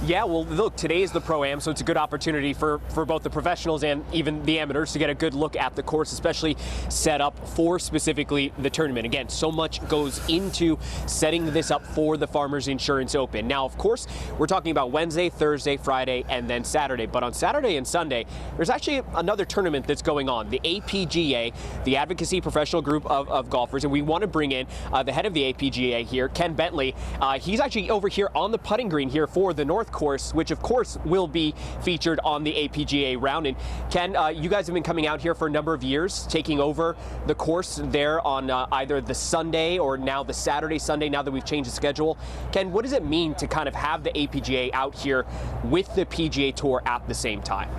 Yeah, well, look, today is the Pro-Am, so it's a good opportunity for both the professionals and even the amateurs to get a good look at the course, especially set up for specifically the tournament. Again, so much goes into setting this up for the Farmers Insurance Open. Now, of course, we're talking about Wednesday, Thursday, Friday, and then Saturday. But on Saturday and Sunday, there's actually another tournament that's going on, the APGA, the Advocacy Professional Group of Golfers, and we want to bring in the head of the APGA here, Ken Bentley. He's actually over here on the putting green here for the North course, which of course will be featured on the APGA round. And Ken, you guys have been coming out here for a number of years, taking over the course there on either the Sunday or now the Saturday, Sunday, now that we've changed the schedule. Ken, what does it mean to kind of have the APGA out here with the PGA Tour at the same time?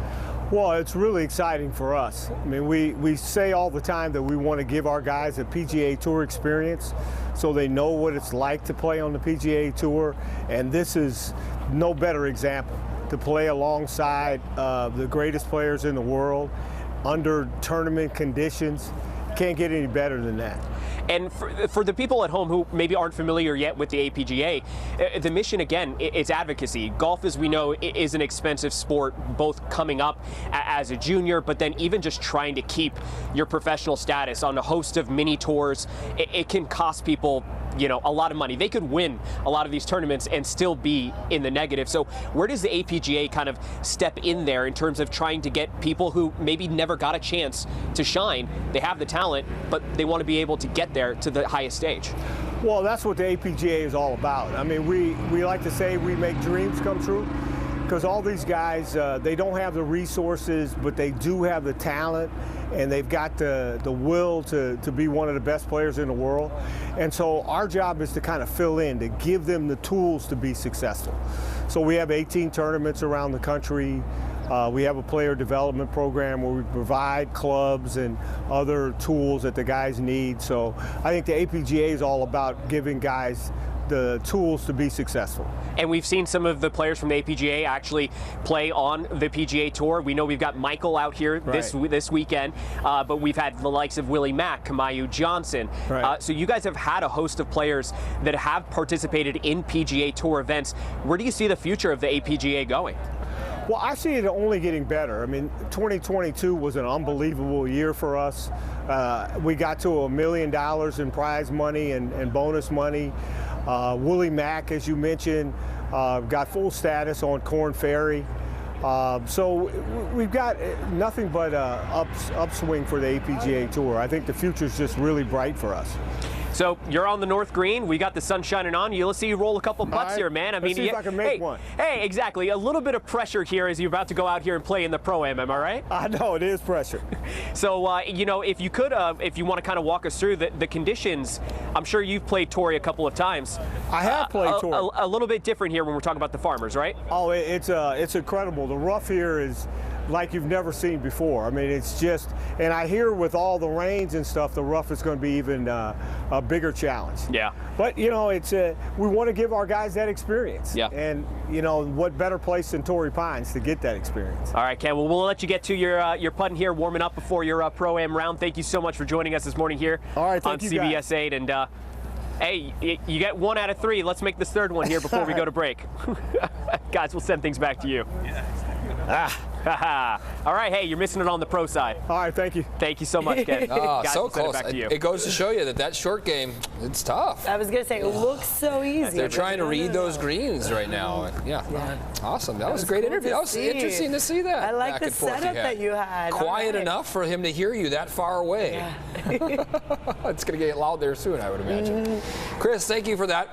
Well, it's really exciting for us. I mean, we say all the time that we want to give our guys a PGA Tour experience so they know what it's like to play on the PGA Tour, and this is no better example. To play alongside the greatest players in the world under tournament conditions, can't get any better than that. And for the people at home who maybe aren't familiar yet with the APGA, the mission, again, it's advocacy. Golf, as we know, is an expensive sport, both coming up as a junior, but then even just trying to keep your professional status on a host of mini tours. It can cost people, you know, a lot of money. They could win a lot of these tournaments and still be in the negative. So where does the APGA kind of step in there in terms of trying to get people who maybe never got a chance to shine? They have the talent, but they want to be able to get there to the highest stage. Well, that's what the APGA is all about. I mean, we like to say we make dreams come true, because all these guys, they don't have the resources, but they do have the talent, and they've got the will to be one of the best players in the world. And so our job is to kind of fill in, to give them the tools to be successful. So we have 18 tournaments around the country. We have a player development program where we provide clubs and other tools that the guys need. So I think the APGA is all about giving guys the tools to be successful. And we've seen some of the players from the APGA actually play on the PGA Tour. We know we've got Michael out here this weekend, but we've had the likes of Willie Mack, Kamayu Johnson. Right. So you guys have had a host of players that have participated in PGA Tour events. Where do you see the future of the APGA going? Well, I see it only getting better. I mean, 2022 was an unbelievable year for us. We got to $1 million in prize money and bonus money. Willie Mack, as you mentioned, got full status on Korn Ferry. So we've got nothing but upswing for the APGA Tour. I think the future is just really bright for us. So you're on the North Green. We got the sun shining on you. Let's see you roll a couple putts here, man. Let's see if I can make one. Hey, exactly. A little bit of pressure here as you're about to go out here and play in the Pro-Am. Am I right? I know it is pressure. So you know, if you could, if you want to kind of walk us through the conditions. I'm sure you've played Torrey a couple of times. I have played Torrey. A little bit different here when we're talking about the Farmers, right? Oh, it's incredible. The rough here is like you've never seen before. I mean, it's just, and I hear with all the rains and stuff, the rough is going to be even a bigger challenge. Yeah. But, you know, it's we want to give our guys that experience. Yeah. And, you know, what better place than Torrey Pines to get that experience? All right, Ken. Well, we'll let you get to your putting here, warming up before your Pro-Am round. Thank you so much for joining us this morning here on CBS 8. And, hey, you get 1 out of 3. Let's make this third one here before we go to break. Guys, we'll send things back to you. All right, hey, you're missing it on the pro side. All right, thank you. Thank you so much, Ken. Guys, so we'll send close. it back to you. It goes to show you that short game, it's tough. I was going to say, it looks so easy. They're trying to read those greens right now. Yeah. Awesome. That was a great interview. That was interesting to see that. I like the setup that you had. Quiet enough for him to hear you that far away. Yeah. It's going to get loud there soon, I would imagine. Chris, thank you for that.